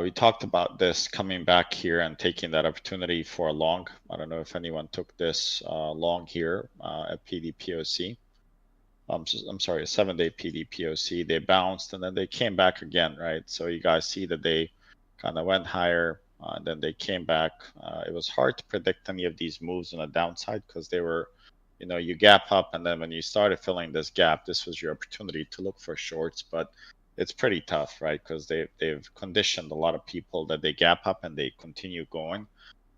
We talked about this coming back here and taking that opportunity for a long. I don't know if anyone took this long here at PDPOC. I'm sorry, a 7-day PDPOC. They bounced and then they came back again, right? So you guys see that they kind of went higher, then they came back. It was hard to predict any of these moves on the downside because they were, you gap up, and then when you started filling this gap, this was your opportunity to look for shorts. But it's pretty tough, right? Because they've conditioned a lot of people that they gap up and they continue going.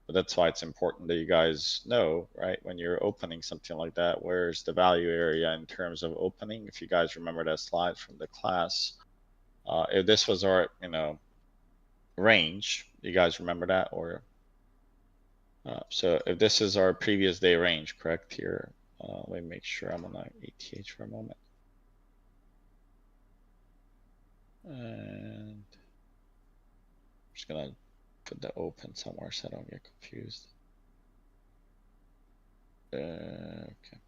But that's why it's important that you guys know, right, when you're opening something like that, where's the value area in terms of opening? If you guys remember that slide from the class, if this was our, range, you guys remember that? Or so if this is our previous day range, correct here? Let me make sure I'm on ETH for a moment. And I'm just gonna put the open somewhere so I don't get confused. Okay.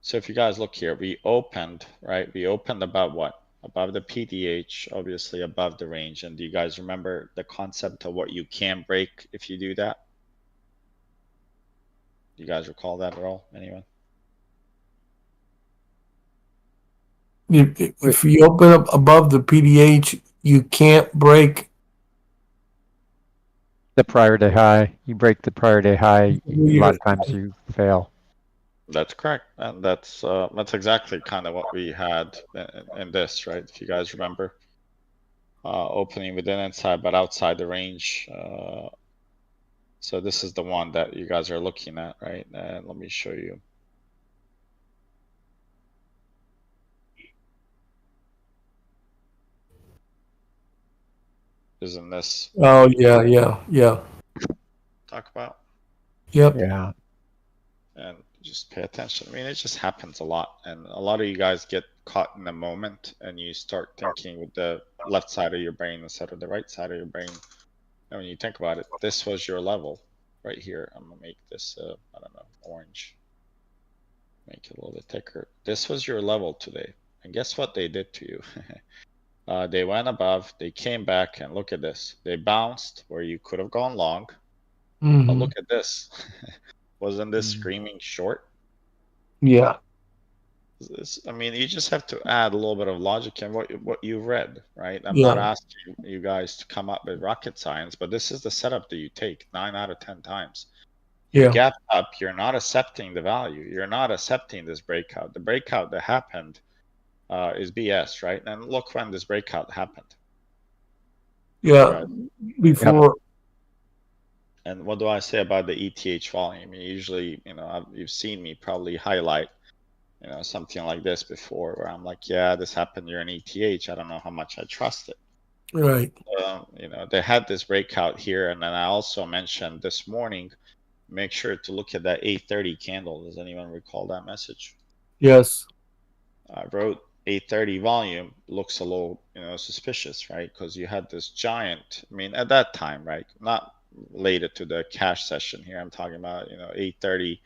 So if you guys look here, we opened, right? We opened above what? Above the PDH, obviously above the range. And do you guys remember the concept of what you can break if you do that? You guys recall that at all? Anyone? If you open up above the PDH, you can't break the prior day high. You break the prior day high, a lot of times you fail. That's correct, and that's exactly kind of what we had in this, right? If you guys remember, opening within inside but outside the range. So this is the one that you guys are looking at, right? And let me show you. Isn't this? Oh yeah. Talk about. Yep. Yeah. And just pay attention. I mean, it just happens a lot, and a lot of you guys get caught in the moment, and you start thinking with the left side of your brain instead of the right side of your brain. And when you think about it, this was your level right here. I'm gonna make this, I don't know, orange. Make it a little bit thicker. This was your level today, and guess what they did to you? They went above, they came back, and look at this. They bounced where you could have gone long. But look at this. Wasn't this screaming short? Yeah. I mean, you just have to add a little bit of logic in what you read, right? I'm not asking you guys to come up with rocket science, but this is the setup that you take 9 out of 10 times. You gap up, you're not accepting the value. You're not accepting this breakout. The breakout that happened is BS, right? And look when this breakout happened. Yeah, before. And what do I say about the ETH volume? Usually, you've seen me probably highlight, something like this before, where I'm like, yeah, this happened during ETH. I don't know how much I trust it. Right. They had this breakout here, and then I also mentioned this morning, make sure to look at that 830 candle. Does anyone recall that message? Yes. I wrote 830 volume looks a little, suspicious, right? Because you had this giant, I mean, at that time, right? Not related to the cash session here. I'm talking about, 830,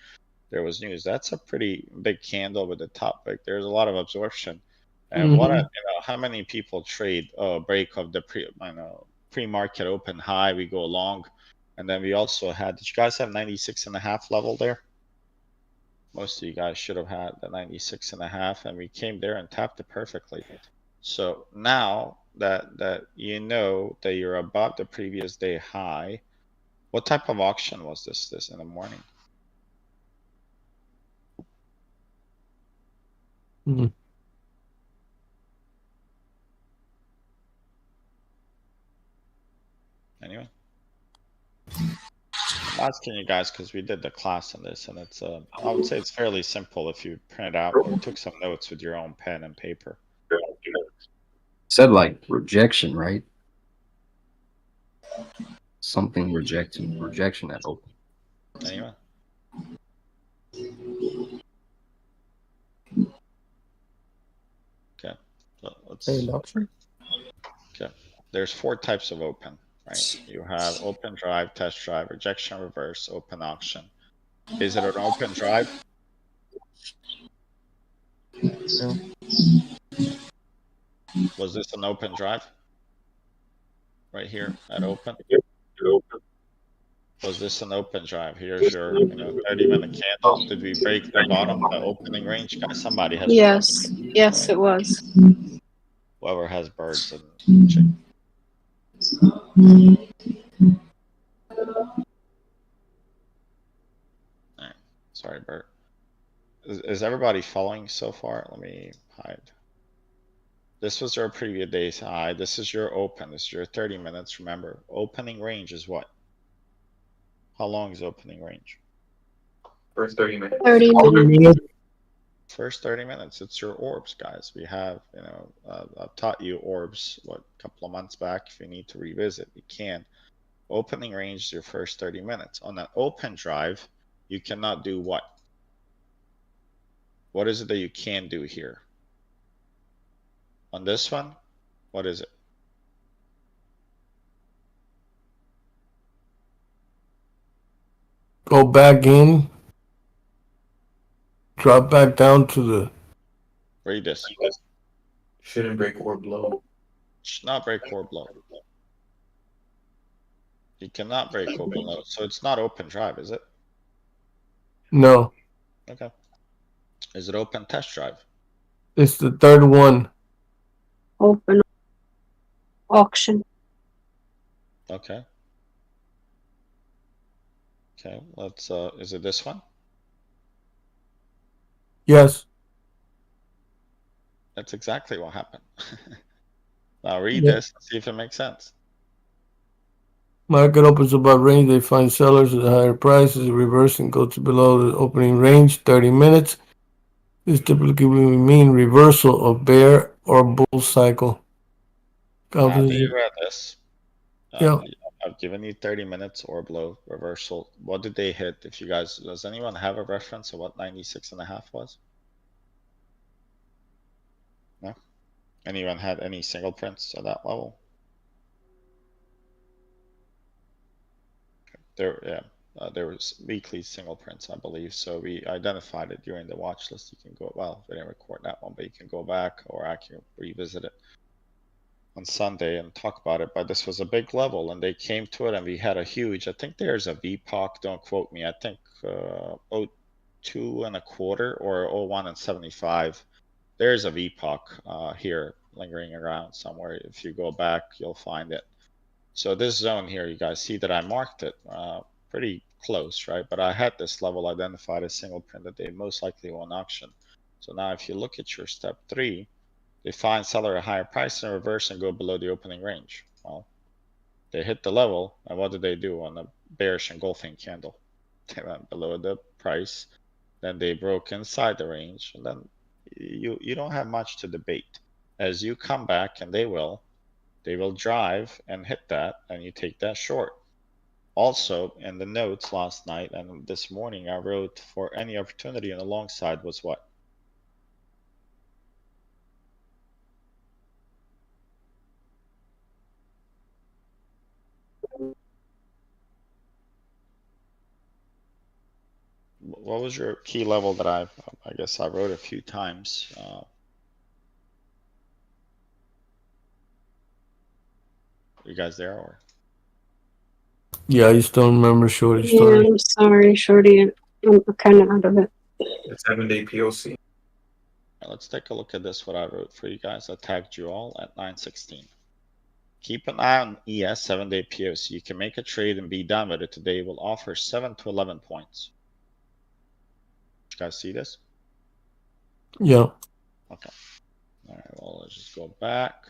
there was news. That's a pretty big candle with the top. Like, there's a lot of absorption. And how many people trade break of the pre-market open high? We go long, and then we also had. Did you guys have 96.5 level there? Most of you guys should have had the 96.5, and we came there and tapped it perfectly. So now that you know that you're above the previous day high, what type of auction was this in the morning? Anyway, I'm asking you guys because we did the class on this, and it's I would say it's fairly simple if you print it out or took some notes with your own pen and paper. Said like rejection, right? Something rejection at open. Anyway. Okay, so let's. Okay, there's 4 types of open, right? You have open drive, test drive, rejection reverse, open auction. Is it an open drive? Was this an open drive? right here at open? Was this an open drive? Here's your 30-minute candle. Did we break the bottom, the opening range? Guys, somebody has Yes. Yes, it was. whoever has birds and chickens. Alright. Sorry, Bert. Is everybody following so far? Let me hide. This was our previous day's high. This is your open. This is your 30 minutes. Remember, opening range is what? How long is opening range? First 30 minutes. 30 minutes. First 30 minutes. It's your orbs, guys. We have, I've taught you orbs, a couple of months back. If you need to revisit, you can. Opening range is your first 30 minutes. On an open drive, you cannot do what? What is it that you can do here? On this one, what is it? Go back in. Drop back down to the. Read this. Shouldn't break or blow. Should not break or blow. You cannot break or blow. So it's not open drive, is it? No, Okay. Is it open test drive? it's the third one. Open auction. Okay. Okay, let's, is it this one? Yes. That's exactly what happened. Now read Yeah. this and see if it makes sense. Market opens above range. They find sellers at higher prices. Reverse and go to below the opening range. 30 minutes. This typically will mean reversal of bear or bull cycle. Now that Confidence- you read this, Yeah. I've given you 30 minutes or below reversal. What did they hit? If you guys, does anyone have a reference of what 96.5 was? No? Anyone had any single prints at that level? There was weekly single prints, I believe. So we identified it during the watch list. You can go, well, we didn't record that one, but you can go back or I can revisit it on Sunday and talk about it. But this was a big level and they came to it and we had a huge, I think there's a VPOC, don't quote me. I think 02 and a quarter or 01 and 75. There's a VPOC here lingering around somewhere. If you go back, you'll find it. So this zone here, you guys see that I marked it pretty close, right? But I had this level identified as single print that they most likely won't auction. So now if you look at your step 3, they find seller at higher price and reverse and go below the opening range. Well, they hit the level and what did they do on the bearish engulfing candle? They went below the price, then they broke inside the range, and then you don't have much to debate. As you come back, and they will drive and hit that, and you take that short. Also, in the notes last night and this morning, I wrote for any opportunity on the long side was what? What was your key level that I guess I wrote a few times? You guys there or? Yeah, I just don't remember Shorty's Yeah, story. I'm sorry, Shorty. I'm kind of out of it. The 7-day POC. Let's take a look at this, what I wrote for you guys. I tagged you all at 9:16. Keep an eye on ES 7-day POC. You can make a trade and be done with it today. Will offer 7 to 11 points. You guys see this? Yeah. Okay. All right, well, let's just go back.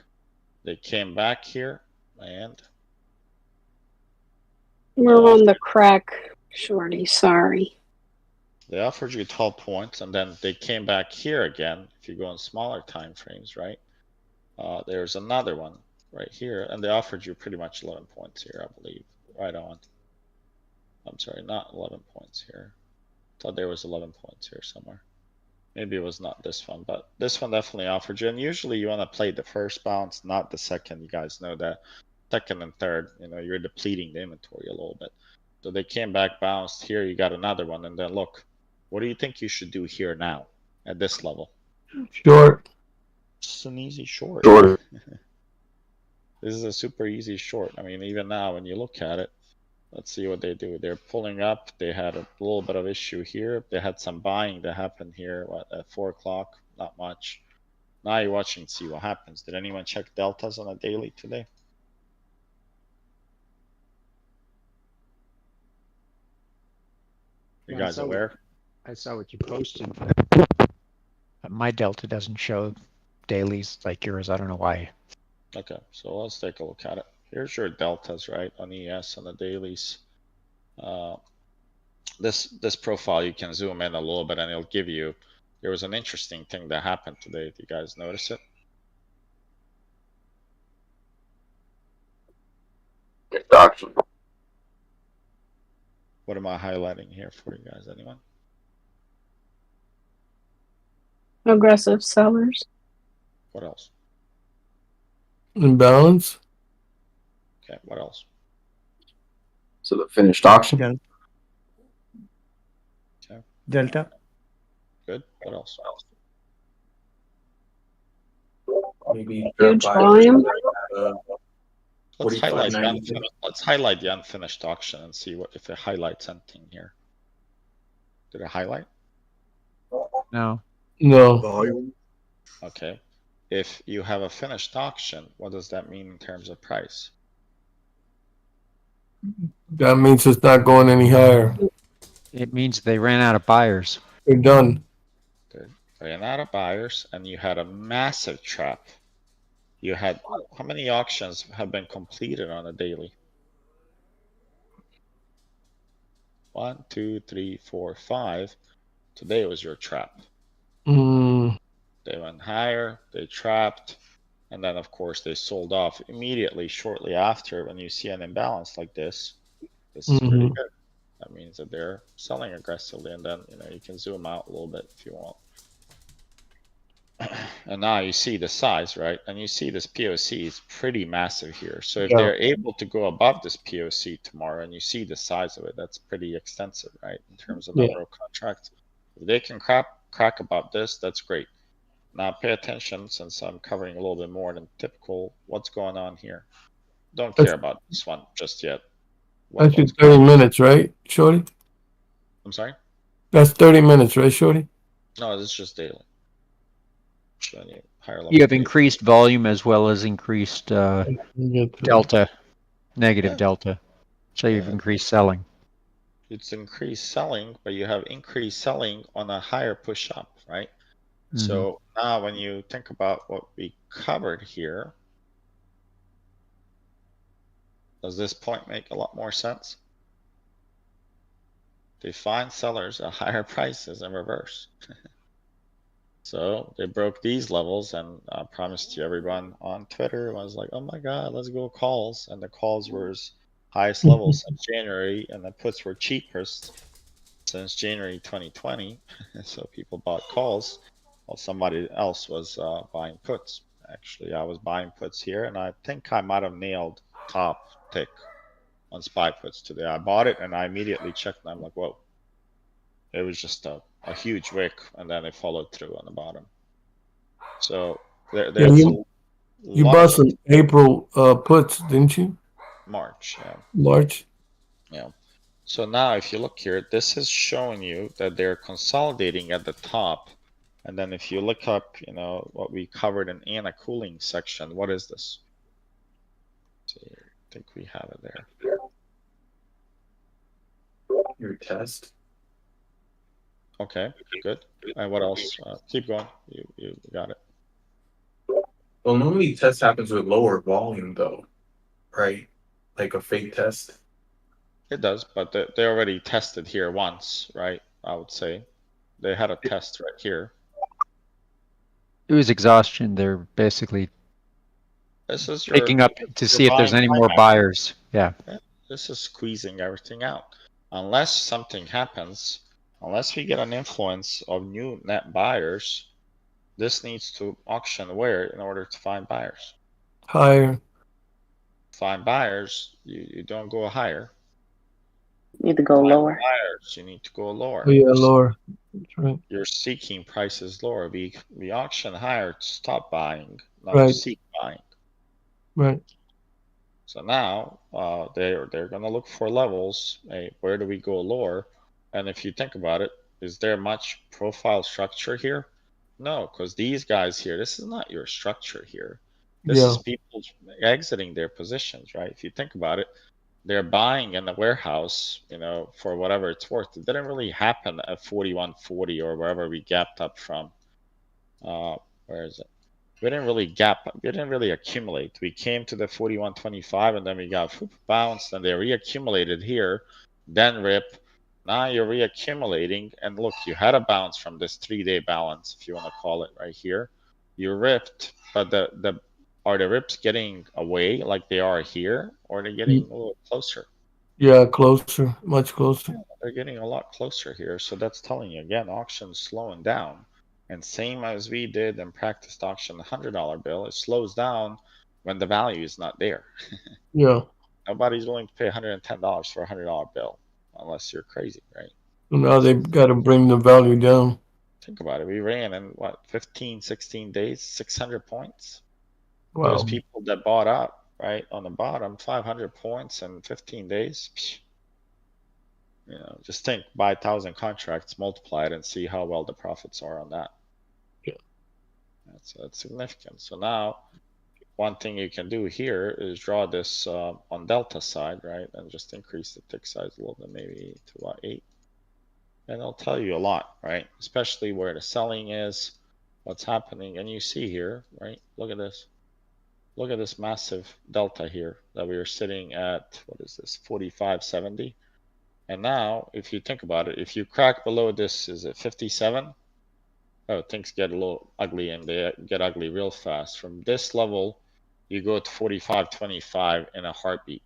They came back here and We're on the crack, Shorty. Sorry. they offered you 12 points and then they came back here again. If you go in smaller time frames, right? There's another one right here and they offered you pretty much 11 points here, I believe. Right on. I'm sorry, not 11 points here. Thought there was 11 points here somewhere. Maybe it was not this one, but this one definitely offered you. And usually you want to play the first bounce, not the second. You guys know that. Second and third, you're depleting the inventory a little bit. So they came back, bounced here. You got another one. And then look, what do you think you should do here now at this level? Short. It's an easy short. Short. This is a super easy short. I mean, even now when you look at it, let's see what they do. They're pulling up. They had a little bit of issue here. They had some buying that happened here at 4 o'clock. Not much. Now you're watching to see what happens. Did anyone check deltas on a daily today? You Yeah, guys aware? I saw what you posted. My delta doesn't show dailies like yours. I don't know why. Okay, so let's take a look at it. Here's your deltas, right, on ES on the dailies. This profile, you can zoom in a little bit and it'll give you, there was an interesting thing that happened today. Did you guys notice it? What am I highlighting here for you guys? Anyone? Aggressive sellers. What else? Imbalance. Okay, what else? So the finished auction. Okay, Delta. good. What else? Maybe Huge buy volume. Let's highlight, 45.90. let's highlight the unfinished auction and see what if it highlights anything here. Did it highlight? No. No. Okay. If you have a finished auction, what does that mean in terms of price? That means it's not going any higher. It means they ran out of buyers. They're done. Ran out of buyers, and you had a massive trap. You had, how many auctions have been completed on a daily? 1, 2, 3, 4, 5. Today was your trap. Mm, They went higher, they trapped, and then of course they sold off immediately shortly after. When you see an imbalance like this is pretty good. That means that they're selling aggressively, and then you can zoom out a little bit if you want. And now you see the size, right? And you see this POC is pretty massive here. So if they're able to go above this POC tomorrow, and you see the size of it, that's pretty extensive, right? In terms of number of contracts. If they can crack about this, that's great. Now pay attention, since I'm covering a little bit more than typical, what's going on here. Don't care about this one just yet. that's your 30 minutes, right, Shorty? I'm sorry? That's 30 minutes, right, Shorty? No, this is just daily. Higher level You have daily. increased volume as well as increased delta, negative delta. So you've increased selling. It's increased selling, but you have increased selling on a higher push up, right? So now when you think about what we covered here, does this point make a lot more sense? They find sellers at higher prices in reverse. So they broke these levels, and I promised to everyone on Twitter, I was like, oh my God, let's go calls. And the calls were as highest levels since January, and the puts were cheapest since January 2020. So people bought calls while somebody else was buying puts. Actually, I was buying puts here, and I think I might have nailed top tick on SPY puts today. I bought it and I immediately checked, and I'm like, whoa. It was just a huge wick, and then it followed through on the bottom. So there's you bought some April puts, didn't you? March, yeah. March. Yeah. So now if you look here, this is showing you that they're consolidating at the top. And then if you look up, what we covered in Anna Cooling section, what is this? Let's see, I think we have it there. Your test. Okay, good. And what else? Keep going. You got it. Well, normally test happens with lower volume, though, right? Like a fake test. It does, but they already tested here once, right? I would say they had a test right here. It was exhaustion. They're basically This is picking up to see if there's any more buyers. Yeah. This is squeezing everything out. Unless something happens, unless we get an influence of new net buyers, this needs to auction where in order to find buyers? Higher. Find buyers, you don't go higher. You need to go lower. Buyers, you need to go lower. Oh, yeah, lower. That's right. You're seeking prices lower. We auction higher to stop buying, not Right. to seek buying. Right. So now they're gonna look for levels. Hey, where do we go lower? And if you think about it, is there much profile structure here? No, because these guys here, this is not your structure here. This Yeah. is people exiting their positions, right? If you think about it, they're buying in the warehouse, for whatever it's worth. It didn't really happen at 41.40 or wherever we gapped up from. Where is it? We didn't really we didn't really accumulate. We came to the 41.25 and then we got bounced and they reaccumulated here, then rip. Now you're reaccumulating, and look, you had a bounce from this 3-day balance, if you want to call it, right here. You ripped, but are the rips getting away like they are here, or are they getting a little closer? Yeah, closer, much closer. They're getting a lot closer here, so that's telling you again, auction's slowing down. And same as we did and practiced auction, the $100 bill, it slows down when the value is not there. Yeah. Nobody's willing to pay $110 for a $100 bill unless you're crazy, right? So now they've got to bring the value down. Think about it. We ran in what, 15, 16 days, 600 points. Wow. Those people that bought up, right, on the bottom, 500 points in 15 days. Just think, buy 1,000 contracts, multiply it, and see how well the profits are on that. Yeah. That's significant. So now, one thing you can do here is draw this on delta side, right, and just increase the tick size a little bit, maybe to about 8. And it'll tell you a lot, right? Especially where the selling is, what's happening. And you see here, right? Look at this. Look at this massive delta here that we were sitting at, what is this, 45.70. And now, if you think about it, if you crack below this, is it 57? Oh, things get a little ugly, and they get ugly real fast. From this level, you go to 45.25 in a heartbeat.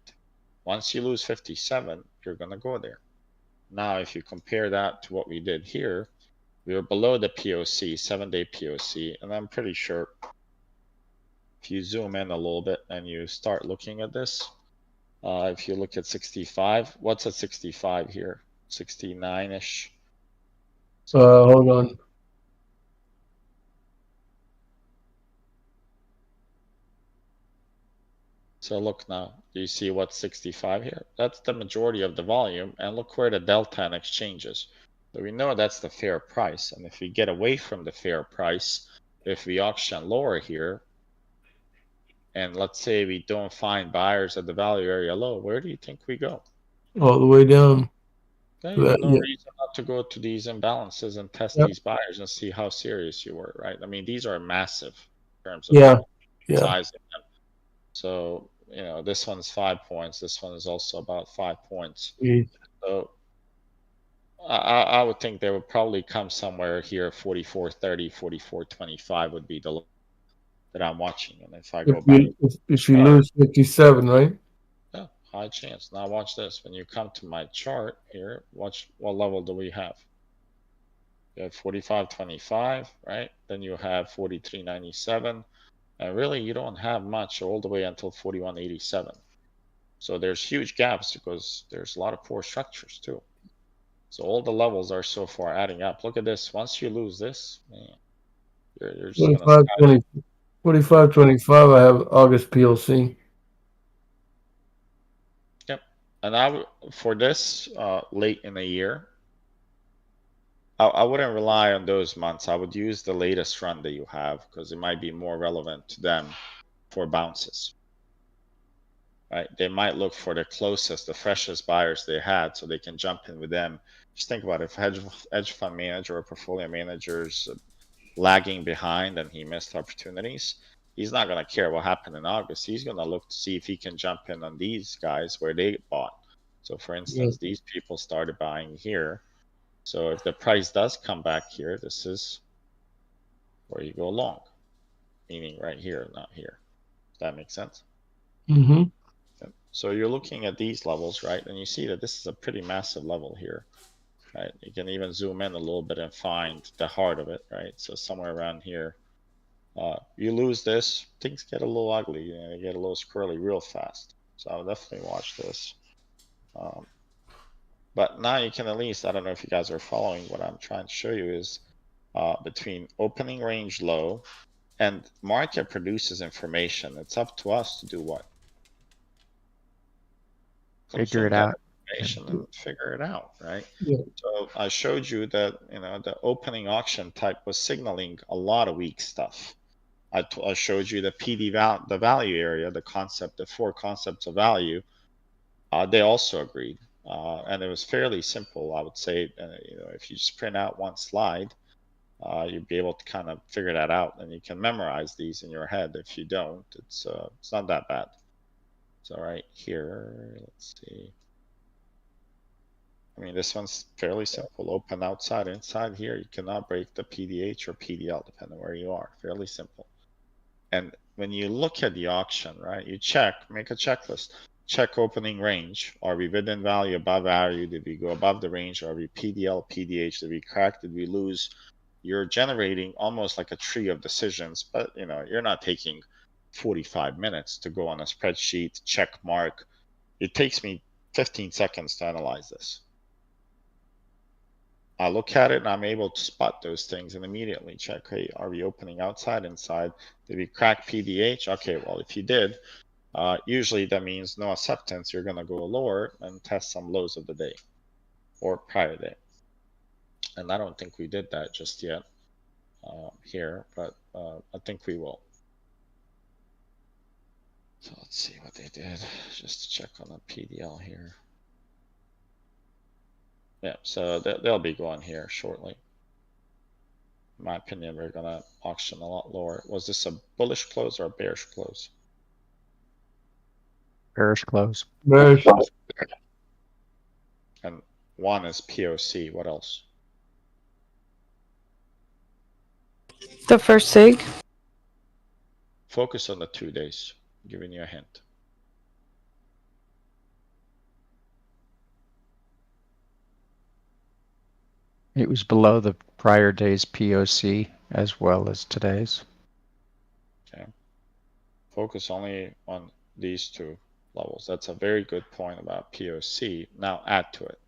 Once you lose 57, you're going to go there. Now, if you compare that to what we did here, we were below the POC, 7-day POC, and I'm pretty sure if you zoom in a little bit and you start looking at this, if you look at 65, what's at 65 here? 69-ish. Hold on. So look now, do you see what's 65 here? That's the majority of the volume, and look where the delta and exchanges. So we know that's the fair price, and if we get away from the fair price, if we auction lower here, and let's say we don't find buyers at the value area low, where do you think we go? All the way down. Okay, you have no reason not to go to these imbalances and test these buyers and see how serious you were, right? I mean, these are massive in terms of size of them. So, this one's 5 points. This one is also about 5 points. So I would think they would probably come somewhere here, 44.30, 44.25 would be the low that I'm watching. And if I go back, if you lose 57, right? Yeah, high chance. Now watch this. When you come to my chart here, watch what level do we have? You have 45.25, right? Then you have 43.97. And really, you don't have much all the way until 41.87. So there's huge gaps because there's a lot of poor structures too. So all the levels are so far adding up. Look at this. Once you lose this, man, you're just going to 45.25, I have August PLC. Yep. And for this late in the year, I wouldn't rely on those months. I would use the latest run that you have because it might be more relevant to them for bounces. Right? They might look for the closest, the freshest buyers they had so they can jump in with them. Just think about it. If hedge fund manager or portfolio manager's lagging behind and he missed opportunities, he's not going to care what happened in August. He's going to look to see if he can jump in on these guys where they bought. So for instance, these people started buying here. So if the price does come back here, this is where you go long, meaning right here, not here. Does that make sense? Mm-hmm. So you're looking at these levels, right? And you see that this is a pretty massive level here, right? You can even zoom in a little bit and find the heart of it, right? So somewhere around here, you lose this, things get a little ugly, they get a little squirrely real fast. So I'll definitely watch this. But now you can at least, I don't know if you guys are following what I'm trying to show you is between opening range low and market produces information. It's up to us to do what? Figure it consume that out. information and figure it out, right? Yeah. So I showed you that, the opening auction type was signaling a lot of weak stuff. I showed you the the value area, the concept, the 4 concepts of value. They also agreed, and it was fairly simple. I would say, if you just print out one slide, you'd be able to kind of figure that out, and you can memorize these in your head. If you don't, it's not that bad. So right here, let's see. I mean, this one's fairly simple. Open outside, inside here. You cannot break the PDH or PDL, depending on where you are. Fairly simple. And when you look at the auction, right, you make a checklist. Check opening range. Are we within value, above value? Did we go above the range? Are we PDL, PDH? Did we crack? Did we lose? You're generating almost like a tree of decisions, but you're not taking 45 minutes to go on a spreadsheet, check mark. It takes me 15 seconds to analyze this. I look at it and I'm able to spot those things and immediately check, hey, are we opening outside, inside? Did we crack PDH? Okay, well, if you did, usually that means no acceptance. You're going to go lower and test some lows of the day or prior day. And I don't think we did that just yet here, but I think we will. So let's see what they did, just to check on the PDL here. Yeah, so they'll be going here shortly. In my opinion, we're gonna auction a lot lower. Was this a bullish close or a bearish close? Bearish close. Bearish. And one is POC. What else? The first sig. Focus on the 2 days. I'm giving you a hint. It was below the prior day's POC as well as today's. Okay. Focus only on these 2 levels. That's a very good point about POC. Now add to it.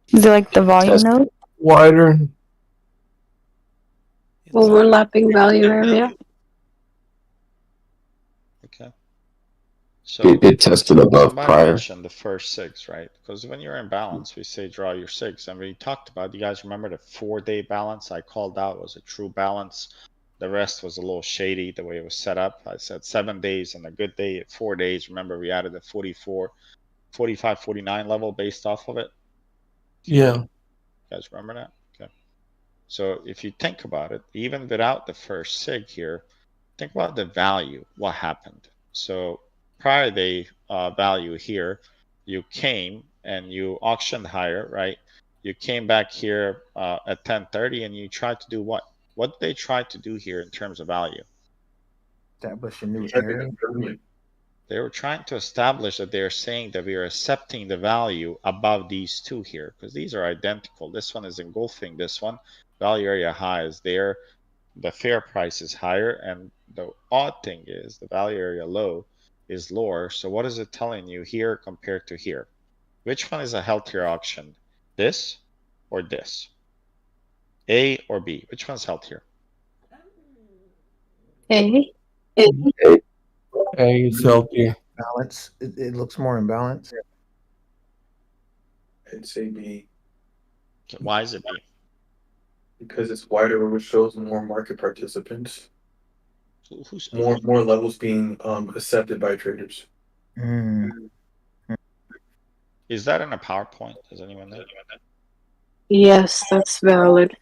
Is it like the volume node? Wider. Overlapping value area? Okay. So It tested above somebody prior. mentioned the first 6, right? Because when you're in balance, we say draw your 6. And we talked about, you guys remember the 4-day balance I called out was a true balance. The rest was a little shady the way it was set up. I said 7 days and a good day at 4 days. Remember, we added the 44, 45, 49 level based off of it. Yeah. You guys remember that? Okay. So if you think about it, even without the first sig here, think about the value, what happened. So prior day value here, you came and you auctioned higher, right? You came back here at 1030 and you tried to do what? What did they try to do here in terms of value? Establish a new area. They were trying to establish that they're saying that we are accepting the value above these 2 here, because these are identical. This one is engulfing this one. Value area high is there. The fair price is higher. And the odd thing is the value area low is lower. So what is it telling you here compared to here? Which one is a healthier auction? This or this? A or B? Which one's healthier? A. A is healthier. Balance. It looks more in balance. I'd say B. Okay, why is it B? Because it's wider, which shows more market participants. Who's More levels being accepted by traders. Is that in a PowerPoint? Does anyone know? Yes, that's valid.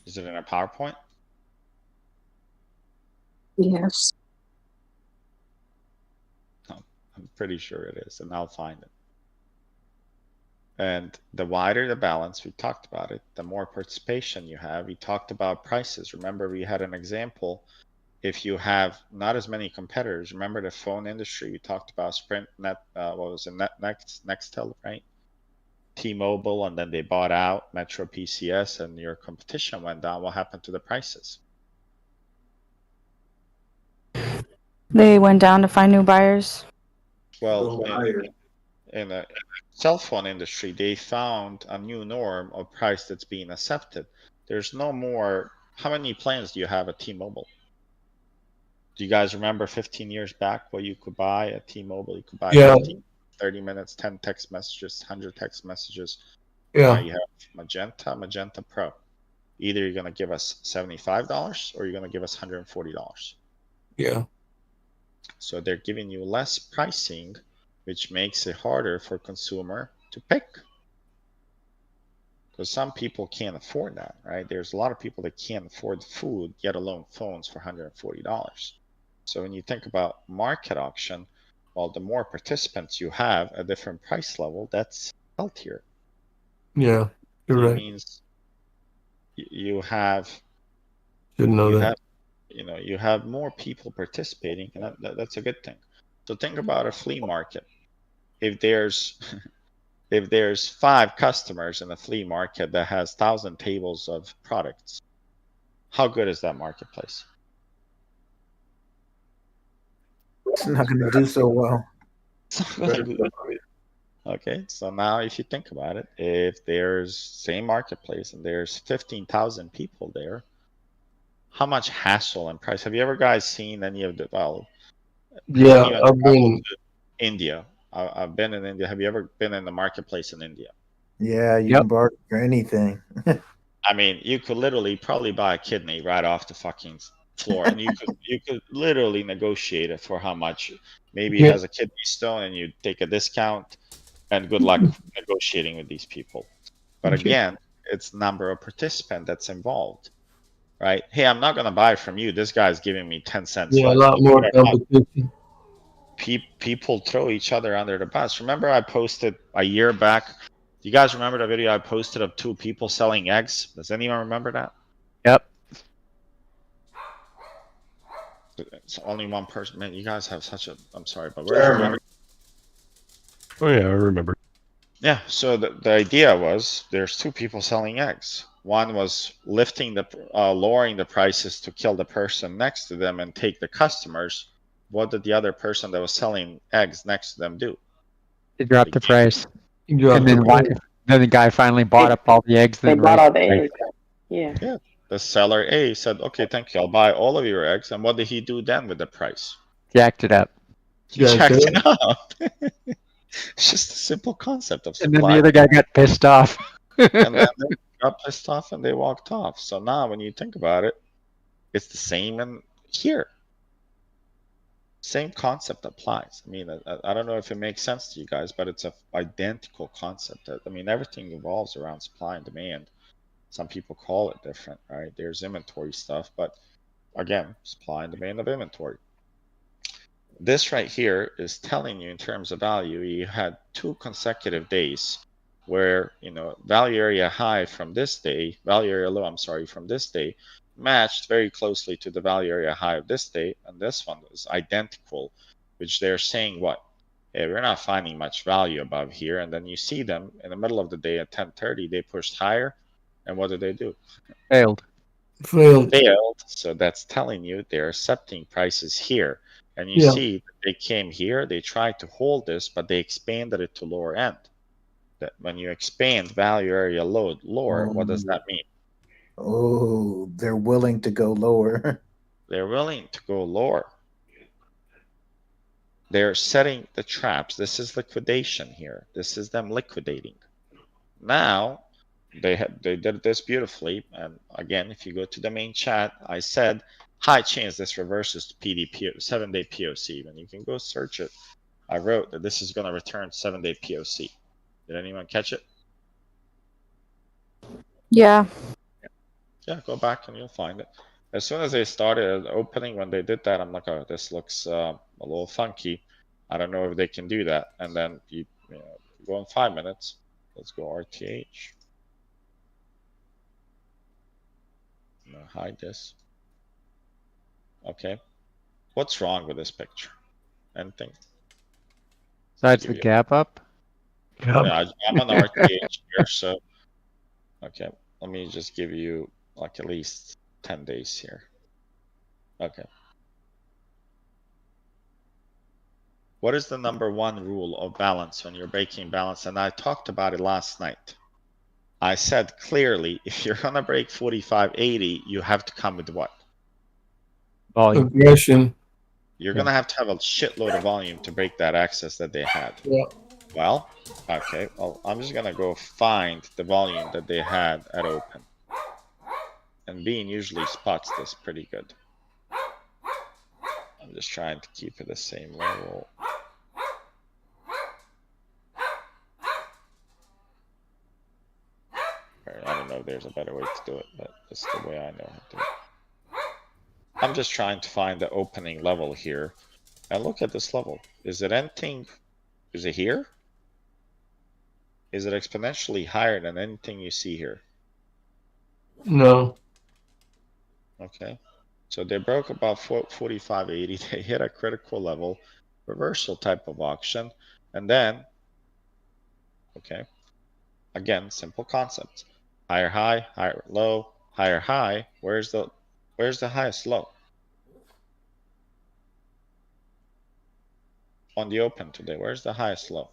Is it in a PowerPoint? Yes. I'm pretty sure it is, and I'll find it. And the wider the balance, we talked about it, the more participation you have. We talked about prices. Remember, we had an example. If you have not as many competitors, remember the phone industry, we talked about Sprint, what was it, Nextel, right? T-Mobile, and then they bought out Metro PCS, and your competition went down. What happened to the prices? They went down to find new buyers. Well, in the cell phone industry, they found a new norm of price that's being accepted. There's no more. How many plans do you have at T-Mobile? Do you guys remember 15 years back what you could buy at T-Mobile? You could buy Yeah. 15, 30 minutes, 10 text messages, 100 text messages. Now Yeah. you have Magenta Pro. Either you're going to give us $75 or you're going to give us $140. Yeah. So they're giving you less pricing, which makes it harder for consumer to pick. Because some people can't afford that, right? There's a lot of people that can't afford food, yet alone phones for $140. So when you think about market auction, well, the more participants you have at different price level, that's healthier. Yeah. You're It right. means you have Should know you that. have you have more people participating, and that's a good thing. So think about a flea market. If there's if there's 5 customers in a flea market that has 1,000 tables of products, how good is that marketplace? It's not going to do so well. Okay, so now if you think about it, if there's same marketplace and there's 15,000 people there, how much hassle and price? Have you ever guys seen any of the, well, Yeah, anyone I've traveled been. to India? I've been in India. Have you ever been in the marketplace in India? Yeah, you Yep. can barter for anything. I mean, you could literally probably buy a kidney right off the fucking floor, and you could literally negotiate it for how much. Maybe it Yeah. has a kidney stone, and you take a discount. And good luck negotiating with these people. But again, it's number of participant that's involved, right? Hey, I'm not gonna buy from you. This guy's giving me 10 cents Yeah, a less. lot more competition. People throw each other under the bus. Remember, I posted a year back. Do you guys remember the video I posted of 2 people selling eggs? Does anyone remember that? Yep. It's only one person. Man, you guys have such a. I'm sorry, but where's your memory? Oh yeah, I remember. Yeah, so the idea was there's 2 people selling eggs. One was lowering the prices to kill the person next to them and take the customers. What did the other person that was selling eggs next to them do? They dropped the price. You dropped And then the then the guy finally bought up all the eggs. They Then bought all raised the price. eggs. Yeah. Yeah, the seller A said, "Okay, thank you. I'll buy all of your eggs." And what did he do then with the price? Jacked it up. He Jacked jacked it it up. It's just a simple concept of And then the supply. other guy got pissed off. And then they got pissed off and they walked off. So now when you think about it, it's the same in here. Same concept applies. I mean, I don't know if it makes sense to you guys, but it's a identical concept. I mean, everything revolves around supply and demand. Some people call it different, right? There's inventory stuff, but again, supply and demand of inventory. This right here is telling you in terms of value, you had 2 consecutive days where, value area high from this day, value area low, I'm sorry, from this day, matched very closely to the value area high of this day, and this one was identical, which they're saying what? Hey, we're not finding much value above here, and then you see them in the middle of the day at 10:30, they pushed higher, and what did they do? Failed. failed. So that's telling you they're accepting prices here. And you Yeah. see they came here, they tried to hold this, but they expanded it to lower end. That when you expand value area lower, what does that mean? Oh, they're willing to go lower. They're willing to go lower. They're setting the traps. This is liquidation here. This is them liquidating. Now, they did this beautifully. And again, if you go to the main chat, I said, high chance this reverses to PDP 7-day POC. When you can go search it, I wrote that this is going to return 7-day POC. Did anyone catch it? Yeah. Yeah, go back and you'll find it. As soon as they started opening, when they did that, I'm like, oh, this looks a little funky. I don't know if they can do that. And then you go in 5 minutes. Let's go RTH. I'm gonna hide this. Okay. What's wrong with this picture? Anything? Besides the gap up. Yeah, I'm on RTH here, so okay. Let me just give you like at least 10 days here. Okay. What is the number 1 rule of balance when you're breaking balance? And I talked about it last night. I said clearly, if you're gonna break 45.80, you have to come with what? Volume. Aggression. You're gonna have to have a shitload of volume to break that access that they had. Yeah. Well, okay, well, I'm just gonna go find the volume that they had at open. And Bean usually spots this pretty good. I'm just trying to keep it the same level. I don't know if there's a better way to do it, but that's the way I know how to do it. I'm just trying to find the opening level here. And look at this level. Is it anything? Is it here? Is it exponentially higher than anything you see here? No. Okay. So they broke about 45.80. They hit a critical level, reversal type of auction. And then, okay, again, simple concept. Higher high, higher low, higher high. Where's the highest low? On the open today, where's the highest low?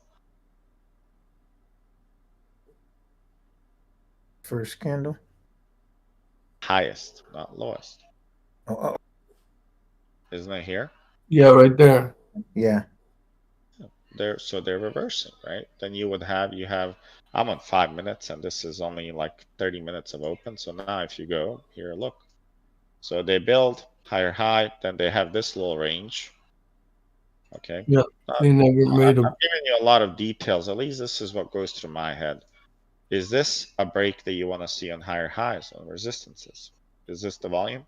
First candle. Highest, not lowest. Oh, Isn't it here? Yeah, right there. yeah. So they're reversing, right? Then you have, I'm on 5 minutes and this is only like 30 minutes of open. So now if you go here, look. So they build higher high, then they have this little range. Okay. Yeah, they never made I'm a. giving you a lot of details. At least this is what goes through my head. Is this a break that you want to see on higher highs and resistances? Is this the volume?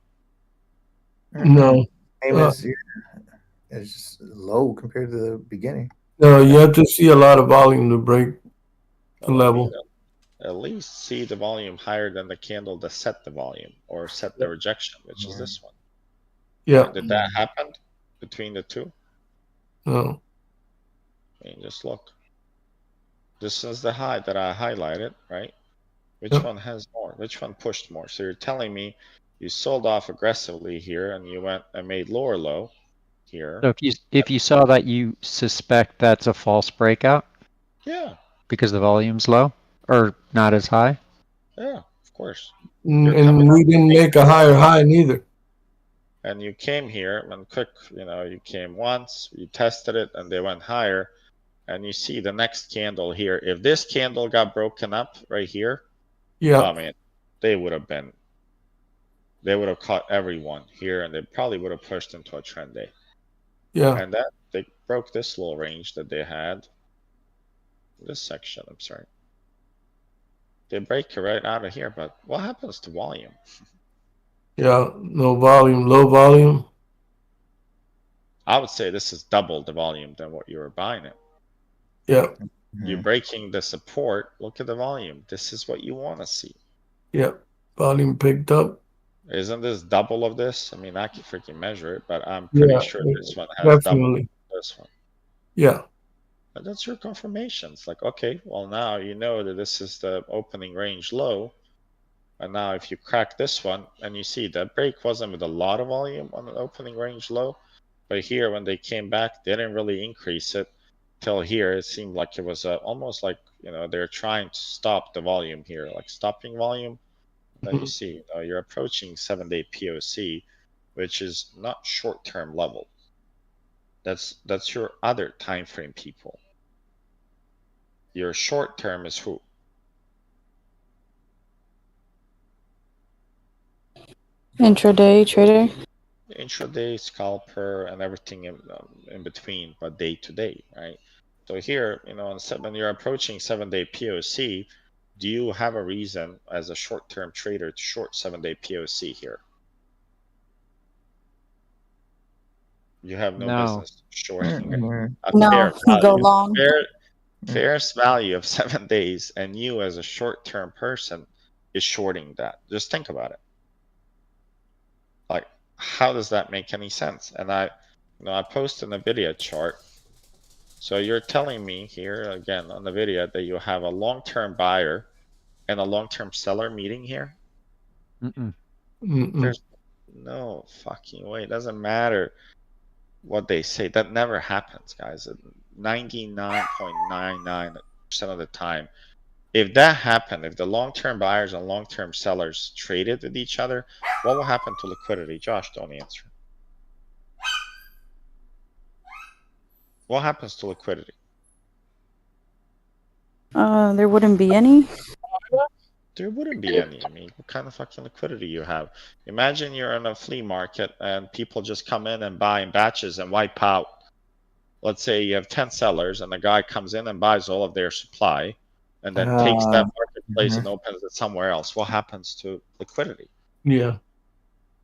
No. Same as it's just low compared to the beginning. No, you have to see a lot of volume to break the level. At least see the volume higher than the candle that set the volume or set the rejection, which is this one. Yeah. Did that happen between the two? No. I mean, just look. This is the high that I highlighted, right? Which Yep. one has more? Which one pushed more? So you're telling me you sold off aggressively here and you went and made lower low here. So if you saw that, you suspect that's a false breakout Yeah, because the volume's low or not as high. yeah, of course. And we didn't make a higher high neither. And you came here and quick, you came once, you tested it and they went higher. And you see the next candle here. If this candle got broken up right here, Yeah. I mean, they would have caught everyone here and they probably would have pushed into a trend day. Yeah. And that they broke this little range that they had. This section, I'm sorry. They break it right out of here, but what happens to volume? Yeah. No volume, low volume. I would say this is double the volume than what you were buying it. Yeah. You're breaking the support. Look at the volume. This is what you want to see. Yeah. Volume picked up. Isn't this double of this? I mean, I can freaking measure it, but I'm pretty sure this one has double this one. Yeah. But that's your confirmation. It's like, okay, well, now you know that this is the opening range low. And now if you crack this one and you see that break wasn't with a lot of volume on the opening range low, but here when they came back, they didn't really increase it till here. It seemed like it was almost like, they're trying to stop the volume here, like stopping volume. Then you see, you're approaching 7-day POC, which is not short-term level. That's your other time frame people. Your short-term is who? Intraday trader. Intraday, scalper, and everything in between, but day to day, right? So here, when you're approaching 7-day POC, do you have a reason as a short-term trader to short 7-day POC here? You have no business shorting a fair value. Go long. Fairest value of 7 days, and you as a short-term person is shorting that. Just think about it. Like, how does that make any sense? And I posted a video chart. So you're telling me here again on the video that you have a long-term buyer and a long-term seller meeting here? There's no fucking way. It doesn't matter what they say. That never happens, guys. 99.99% of the time. If that happened, if the long-term buyers and long-term sellers traded with each other, what will happen to liquidity? Josh, don't answer. What happens to liquidity? There wouldn't be any. There wouldn't be any. I mean, what kind of fucking liquidity you have? Imagine you're in a flea market and people just come in and buy in batches and wipe out. Let's say you have 10 sellers and the guy comes in and buys all of their supply and then takes that marketplace and opens it somewhere else. What happens to liquidity? Yeah.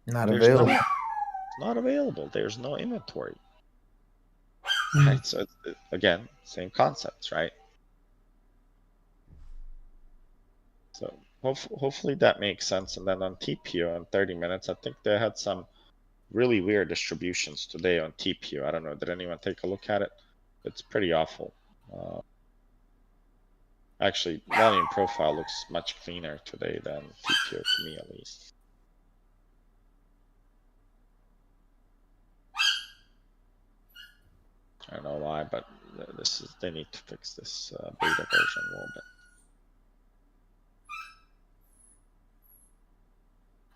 Not There's available. it's not available. There's no inventory. Mm. Right. So again, same concepts, right? So hopefully that makes sense. And then on TPO in 30 minutes, I think they had some really weird distributions today on TPO. I don't know. Did anyone take a look at it? It's pretty awful. Actually, volume profile looks much cleaner today than TPO to me, at least. I don't know why, but they need to fix this beta version a little bit.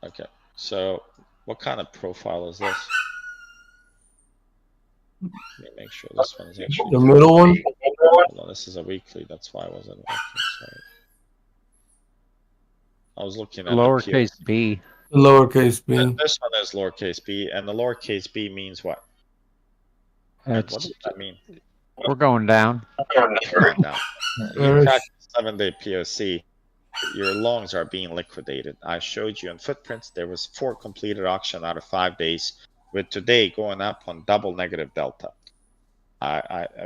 Okay, so what kind of profile is this? Let me make sure this one is actually The middle one? Hold on, this is a weekly, that's why I wasn't working, sorry. I was looking at Lowercase b. The lowercase b. This one is lowercase b, and the lowercase b means what? What It's, does that mean? we're going down. Right now. You Bearish. crack 7-day POC, your longs are being liquidated. I showed you in footprints, there was 4 completed auction out of 5 days, with today going up on double negative delta.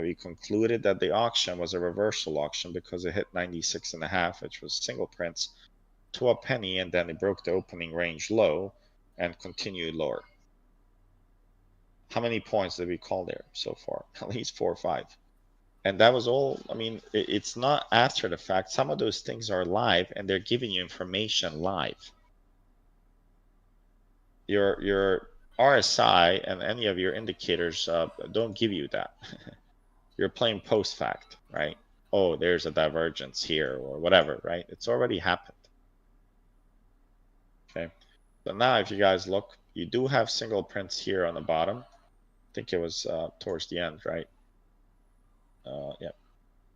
We concluded that the auction was a reversal auction because it hit 96.5, which was single prints to a penny, and then it broke the opening range low and continued lower. How many points did we call there so far? At least 4 or 5. And that was all. I mean, it's not after the fact. Some of those things are live and they're giving you information live. Your RSI and any of your indicators don't give you that. You're playing post fact, right? Oh, there's a divergence here or whatever, right? It's already happened. Okay. So now if you guys look, you do have single prints here on the bottom. I think it was towards the end, right? Yeah.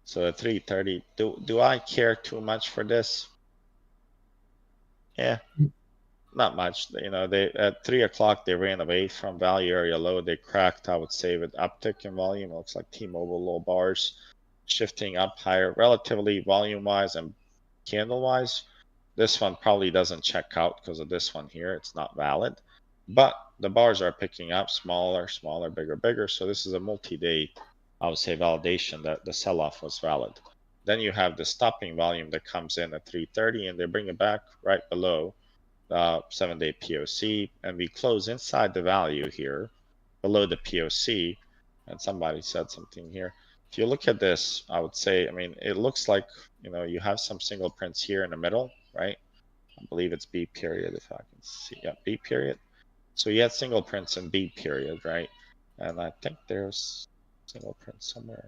So at 3:30, do I care too much for this? Yeah, not much. You know, they at 3 o'clock they ran away from value area low. They cracked, I would say, with uptick in volume. It looks like T-Mobile low bars shifting up higher, relatively volume wise and candle wise. This one probably doesn't check out because of this one here. It's not valid, but the bars are picking up, smaller, smaller, bigger, bigger. So this is a multi-day, I would say, validation that the sell-off was valid. Then you have the stopping volume that comes in at 3:30 and they bring it back right below 7-day POC, and we close inside the value here below the POC. And somebody said something here. If you look at this, I would say, I mean, it looks like, you know, you have some single prints here in the middle, right? I believe it's B period, if I can see. Yeah, B period. So you had single prints in B period, right? And I think there's single print somewhere.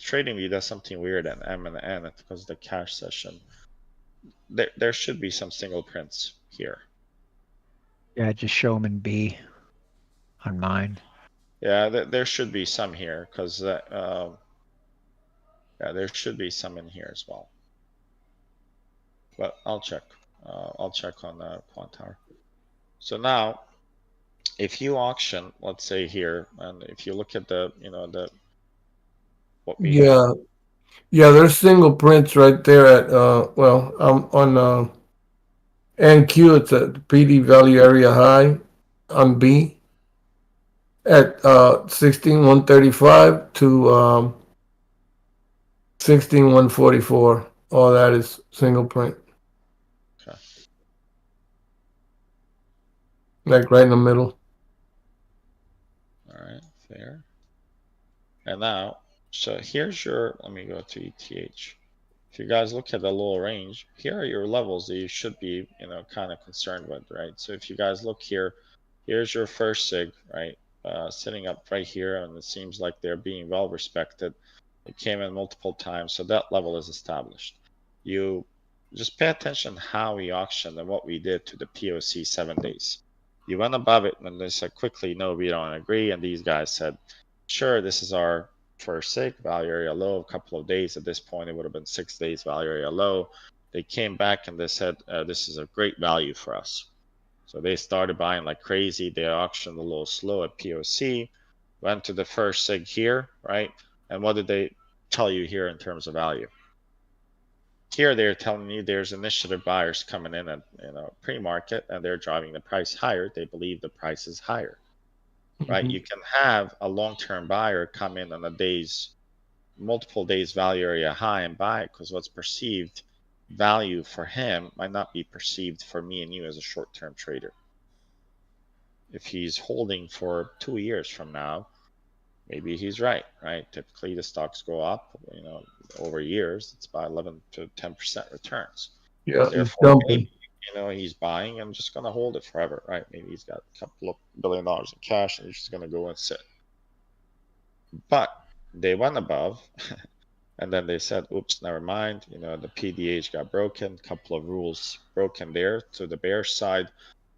TradingView does something weird at M and N because of the cash session. There should be some single prints here. Yeah, just show them in B on mine. Yeah, there should be some here because yeah, there should be some in here as well. But I'll check. I'll check on the Quantar. So now, if you auction, let's say here, and if you look at the, you know, the what we have. Yeah, there's single prints right there at well, on NQ it's at PD value area high on B at 16,135 to 16,144. All that is single print. Okay. Like right in the middle. All right, fair. And now, so here's your, let me go to ETH. If you guys look at the little range, here are your levels that you should be, you know, kind of concerned with, right? So if you guys look here, here's your first SIG, right? Sitting up right here, and it seems like they're being well respected. It came in multiple times, so that level is established. You just pay attention how we auctioned and what we did to the POC 7 days. You went above it, and they said quickly, no, we don't agree. And these guys said, sure, this is our first SIG, value area low, a couple of days. At this point, it would have been 6 days value area low. They came back and they said, this is a great value for us. So they started buying like crazy. They auctioned a little slow at POC, went to the first SIG here, right? And what did they tell you here in terms of value? Here they're telling you there's initiative buyers coming in at pre-market, and they're driving the price higher. They believe the price is higher, right? You can have a long-term buyer come in on a multiple days value area high and buy it, because what's perceived value for him might not be perceived for me and you as a short-term trader. If he's holding for 2 years from now, maybe he's right? Typically the stocks go up, over years, it's about 11 to 10% returns. Yeah, Therefore, maybe, he's buying and just going to hold it forever, right? Maybe he's got a couple of $1 billion in cash and he's just going to go and sit. But they went above and then they said, oops, never mind. The PDH got broken, couple of rules broken there to the bearish side.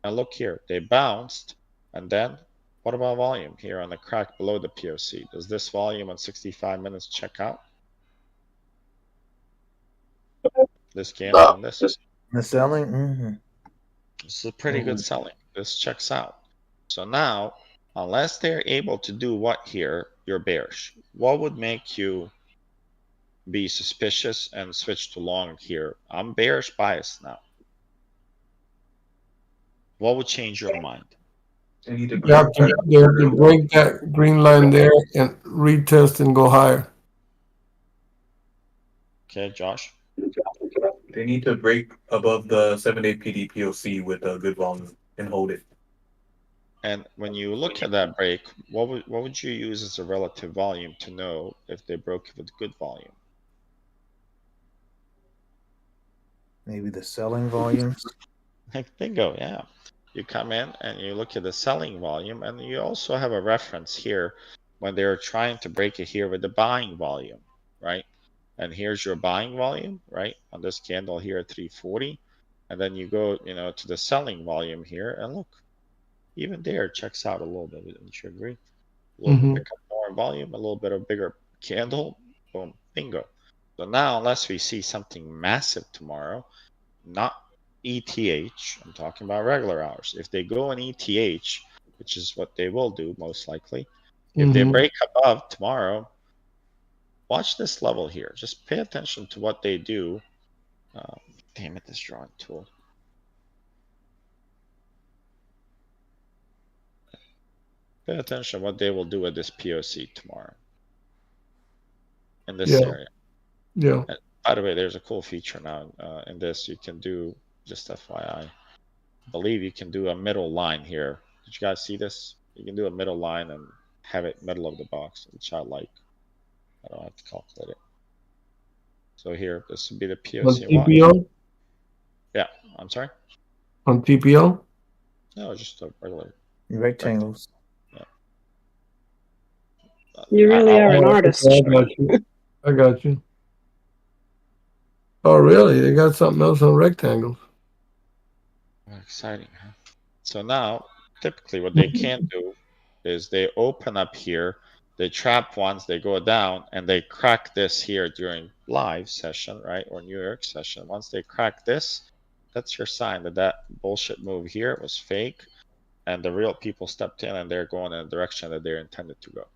And look here, they bounced. And then what about volume here on the crack below the POC? Does this volume on 65 minutes check out? This candle on this? The selling? Mm-hmm. This is a pretty good selling. This checks out. So now, unless they're able to do what here, you're bearish. What would make you be suspicious and switch to long here? I'm bearish biased now. What would change your mind? You have to break that green line there and retest and go higher. Okay, Josh? They need to break above the 7-day PD POC with a good volume and hold it. And when you look at that break, what would you use as a relative volume to know if they broke it with good volume? Maybe the selling volumes. Bingo, yeah. You come in and you look at the selling volume, and you also have a reference here when they're trying to break it here with the buying volume, right? And here's your buying volume, right? On this candle here at 340. And then you go, to the selling volume here, and look, even there checks out a little bit. Wouldn't you agree? A little bit more volume, a little bit of bigger candle, boom, bingo. So now, unless we see something massive tomorrow, not ETH, I'm talking about regular hours. If they go in ETH, which is what they will do most likely, if they break above tomorrow, watch this level here. Just pay attention to what they do. Damn it, this drawing tool. Pay attention to what they will do at this POC tomorrow. In this area. Yeah. And by the way, there's a cool feature now in this. You can do, just FYI, I believe you can do a middle line here. Did you guys see this? You can do a middle line and have it middle of the box, which I like. I don't have to calculate it. So here, this would be the POC. On TPO? Yeah, I'm sorry? On TPO? No, just a regular. Rectangles. Yeah. You really are an artist. I got you. Oh, really? They got something else on rectangles. Exciting, huh? So now, typically what they can do is they open up here, they trap once, they go down, and they crack this here during live session, right? Or New York session. Once they crack this, that's your sign that that bullshit move here was fake, and the real people stepped in and they're going in a direction that they're intended to go.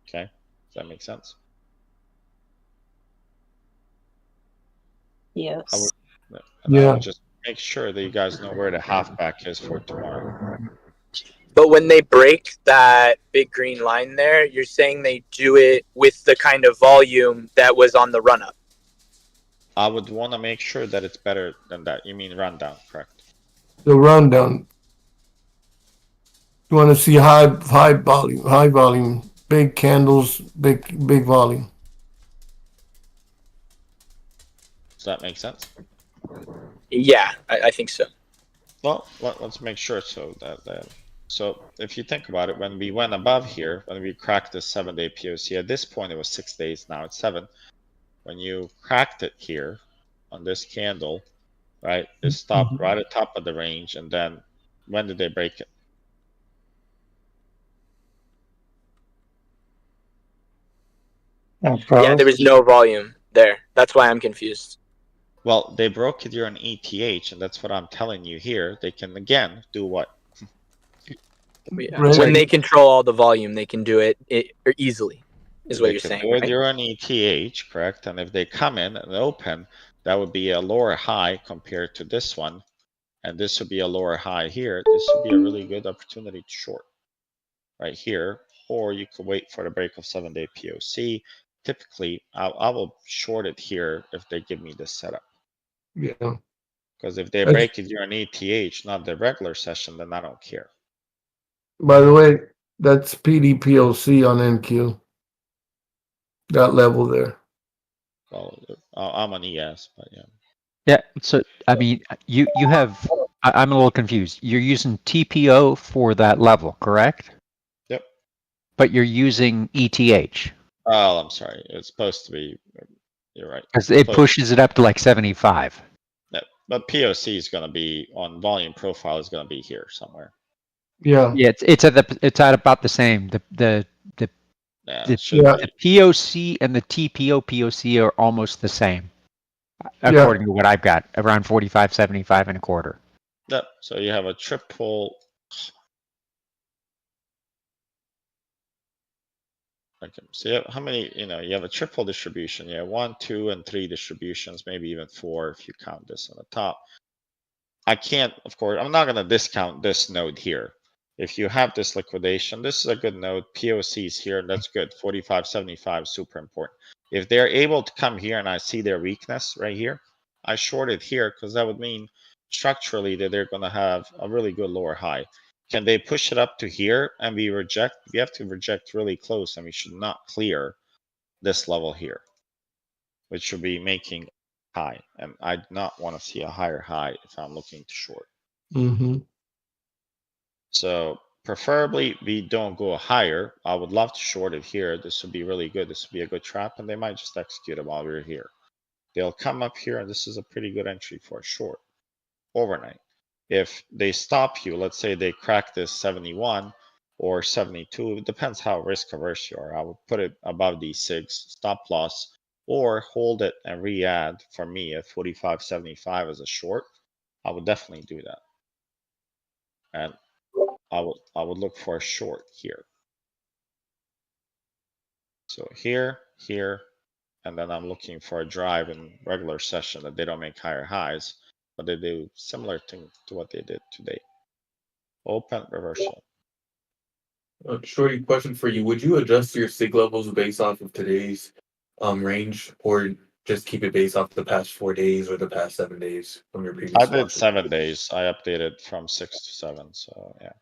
Okay? Does that make sense? Yes. I would just make sure that you guys know where the halfback is for tomorrow. But when they break that big green line there, you're saying they do it with the kind of volume that was on the run-up? I would want to make sure that it's better than that. You mean rundown, correct? The rundown. You want to see high volume, big candles, big volume. Does that make sense? Yeah, I think so. Well, let's make sure so So if you think about it, when we went above here, when we cracked the 7-day POC, at this point it was 6 days, now it's 7. When you cracked it here on this candle, right, it stopped right at top of the range, and then when did they break it? Yeah, there was no volume there. That's why I'm confused. Well, they broke it during ETH, and that's what I'm telling you here. They can again do what? Yeah. Right. When they control all the volume, they can do it easily, is what They you're can saying, do it right? during ETH, correct? And if they come in and open, that would be a lower high compared to this one. And this would be a lower high here. This would be a really good opportunity to short right here. Or you could wait for the break of 7-day POC. Typically, I will short it here if they give me this setup. Yeah. Because if they break it during ETH, not the regular session, then I don't care. By the way, that's PDPOC on NQ. That level there. Well, I'm on ES, but yeah. Yeah. So I mean, you have. I'm a little confused. You're using TPO for that level, correct? Yep. But you're using ETH Oh, I'm sorry. It's supposed to be. You're right. because it pushes it up to like 75. Yep. But POC is going to be on volume profile is going to be here somewhere. Yeah. Yeah, it's at about the same. The Yeah. the, It should the be. POC and the TPO POC are almost the same, according to what I've got, around 45, 75 and a quarter. Yep. So you have a triple. Okay. So you have, how many? You have a triple distribution. You have 1, 2, and 3 distributions, maybe even 4 if you count this on the top. I can't, of course, I'm not going to discount this node here. If you have this liquidation, this is a good node. POC is here, and that's good. 45, 75, super important. If they're able to come here and I see their weakness right here, I short it here because that would mean structurally that they're going to have a really good lower high. Can they push it up to here and we reject? We have to reject really close, and we should not clear this level here, which should be making high. And I do not want to see a higher high if I'm looking to short. Mm-hmm. So preferably we don't go higher. I would love to short it here. This would be really good. This would be a good trap, and they might just execute it while we're here. They'll come up here, and this is a pretty good entry for a short overnight. If they stop you, let's say they crack this 71 or 72, it depends how risk averse you are. I would put it above these 6 stop loss, or hold it and re-add for me at 45.75 as a short. I would definitely do that. And I would look for a short here. So here, and then I'm looking for a drive in regular session that they don't make higher highs, but they do similar thing to what they did today. Open reversal. Shorty, question for you. Would you adjust your sig levels based off of today's range, or just keep it based off the past 4 days or the past 7 days from your previous I did watch? 7 days. I updated from 6 to 7. So yeah.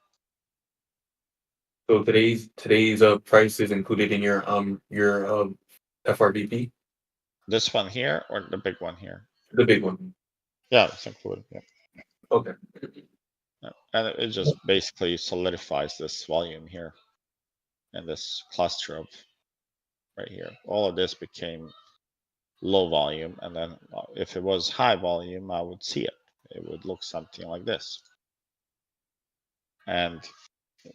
So today's price is included in your FRBP? This one here or the big one here? The big one. Yeah, it's included. Yeah. Okay. Yeah. And it just basically solidifies this volume here and this cluster of right here. All of this became low volume, and then if it was high volume, I would see it. It would look something like this. And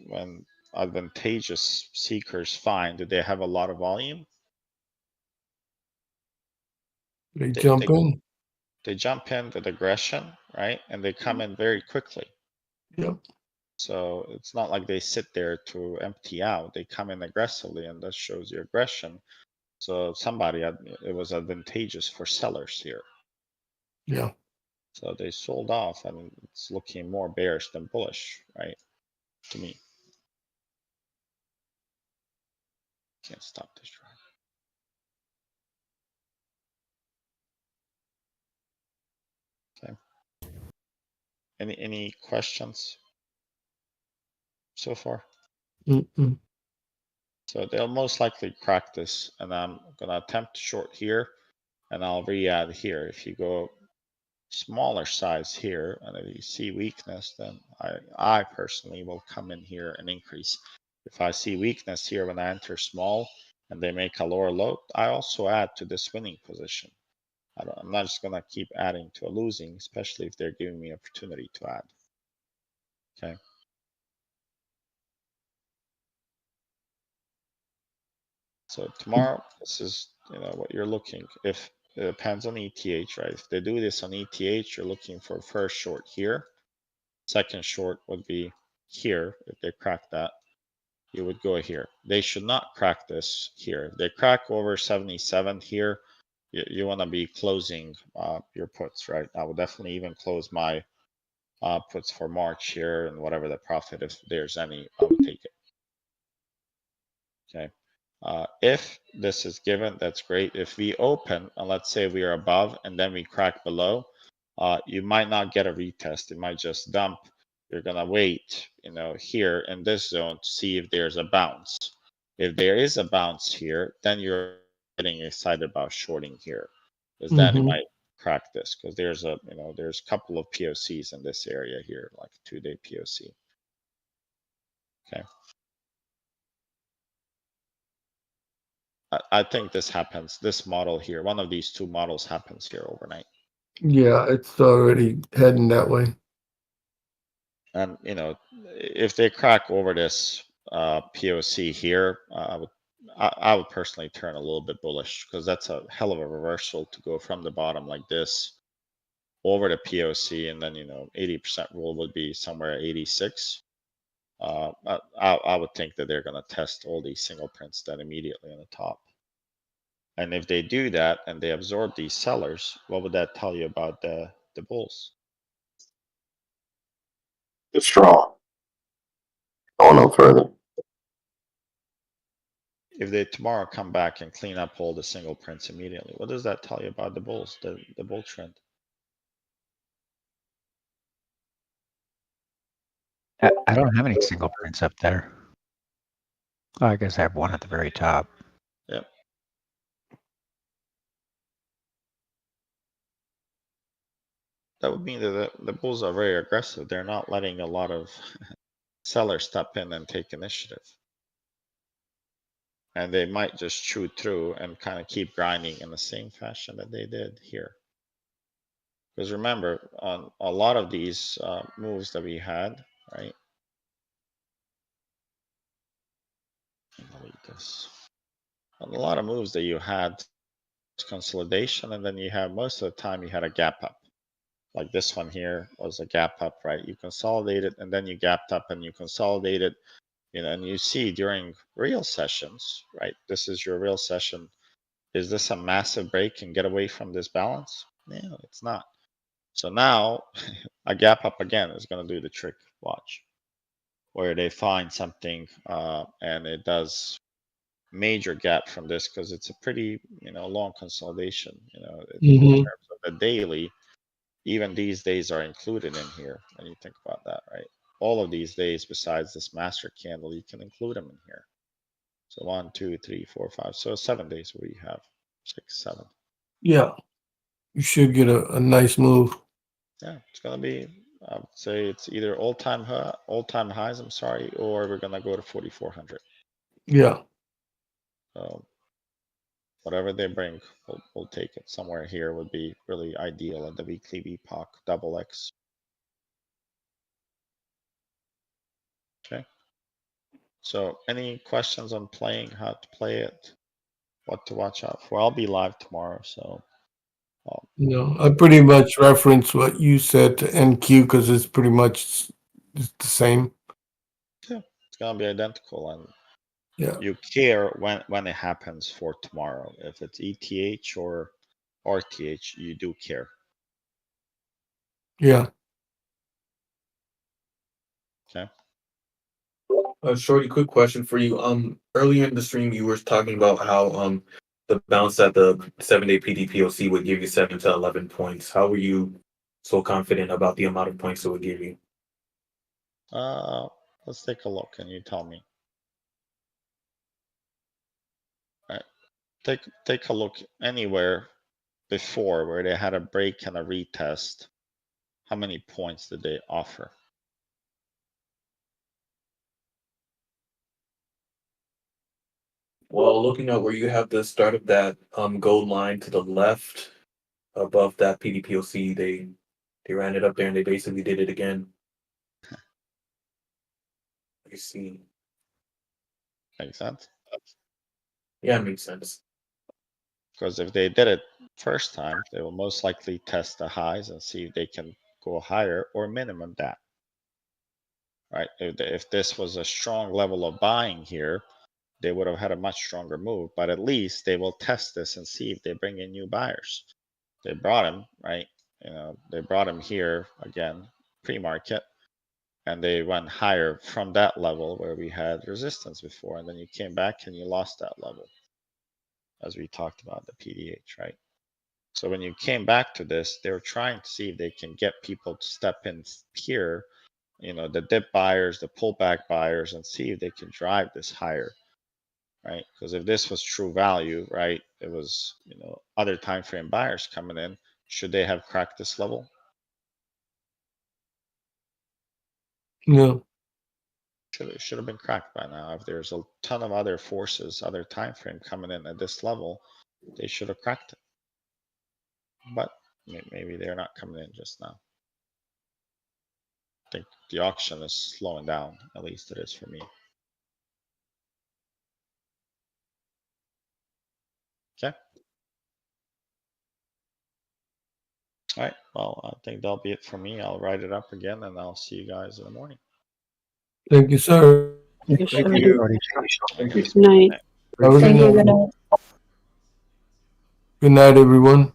when advantageous seekers find that they have a lot of volume, They jump in. They jump in with aggression, right? And they come in very quickly. Yep. So it's not like they sit there to empty out. They come in aggressively, and that shows your aggression. So it was advantageous for sellers here. Yeah. So they sold off, and it's looking more bearish than bullish, right? To me. Can't stop this drive. Okay. Any questions so far? Mm-mm. So they'll most likely crack this, and I'm gonna attempt to short here, and I'll re-add here. If you go smaller size here, and if you see weakness, then I personally will come in here and increase. If I see weakness here when I enter small and they make a lower low, I also add to this winning position. I'm not just gonna keep adding to a losing, especially if they're giving me opportunity to add. Okay. So tomorrow, this is what you're looking. If it depends on ETH, right? If they do this on ETH, you're looking for first short here. Second short would be here. If they crack that, you would go here. They should not crack this here. If they crack over 77 here, you want to be closing your puts, right? I would definitely even close my puts for March here, and whatever the profit, if there's any, I would take it. Okay. If this is given, that's great. If we open, and let's say we are above and then we crack below, you might not get a retest. It might just dump. You're gonna wait, here in this zone to see if there's a bounce. If there is a bounce here, then you're getting excited about shorting here, because then it might crack this, because there's there's a couple of POCs in this area here, like 2-day POC. Okay. I think this happens, this model here, one of these two models happens here overnight. Yeah, it's already heading that way. And, if they crack over this POC here, I would personally turn a little bit bullish, because that's a hell of a reversal to go from the bottom like this over the POC, and then, 80% rule would be somewhere at 86. I would think that they're going to test all these single prints then immediately on the top. And if they do that and they absorb these sellers, what would that tell you about the bulls? It's strong. Going no further. If they tomorrow come back and clean up all the single prints immediately, what does that tell you about the bulls, the bull trend? I don't have any single prints up there. Oh, I guess I have one at the very top. Yep. That would mean that the bulls are very aggressive. They're not letting a lot of sellers step in and take initiative. And they might just chew through and kind of keep grinding in the same fashion that they did here. Because remember, on a lot of these moves that we had, right? Delete this. On a lot of moves that you had consolidation, and then you have most of the time you had a gap up. Like this one here was a gap up, right? You consolidated and then you gapped up and you consolidated, and you see during real sessions, right? This is your real session. Is this a massive break and get away from this balance? No, it's not. So now a gap up again is going to do the trick. Watch, where they find something and it does major gap from this, because it's a pretty long consolidation. In terms of the daily, even these days are included in here when you think about that, right? All of these days besides this master candle, you can include them in here. So 1, 2, 3, 4, 5. So 7 days where you have 6, 7. Yeah, you should get a nice move. Yeah, it's gonna be. I would say it's either all-time highs. I'm sorry, or we're gonna go to 4,400. Yeah. So whatever they bring, we'll take it. Somewhere here would be really ideal at the weekly VPOC double X. Okay. So any questions on playing, how to play it, what to watch out for? I'll be live tomorrow, so. I pretty much reference what you said to NQ, because it's pretty much the same. Yeah, it's gonna be identical, and Yeah. you care when it happens for tomorrow. If it's ETH or RTH, you do care. Yeah. Okay. Shorty, quick question for you. Earlier in the stream, you were talking about how the bounce at the 7-day PDPOC would give you 7 to 11 points. How were you so confident about the amount of points it would give you? Let's take a look, and you tell me. All right. Take a look anywhere before where they had a break and a retest, how many points did they offer? Well, looking at where you have the start of that gold line to the left above that PDPOC, they ran it up there and they basically did it again. You see. Makes sense? Yeah, it makes sense. Because if they did it first time, they will most likely test the highs and see if they can go higher or minimum that. Right? If this was a strong level of buying here, they would have had a much stronger move, but at least they will test this and see if they bring in new buyers. They brought him, right? You know, they brought him here again, pre-market, and they went higher from that level where we had resistance before, and then you came back and you lost that level, as we talked about the PDH, right? So when you came back to this, they were trying to see if they can get people to step in here, you know, the dip buyers, the pullback buyers, and see if they can drive this higher, right? Because if this was true value, right, it was, you know, other time frame buyers coming in. Should they have cracked this level? No. Should have been cracked by now. If there's a ton of other forces, other time frame coming in at this level, they should have cracked it. But maybe they're not coming in just now. I think the auction is slowing down, at least it is for me. Okay. All right, well, I think that'll be it for me. I'll write it up again and I'll see you guys in the morning. Thank you, sir. Thank you, Shorty. Thank you. Night. Have a Thank you. good Good night. night. Good night, everyone.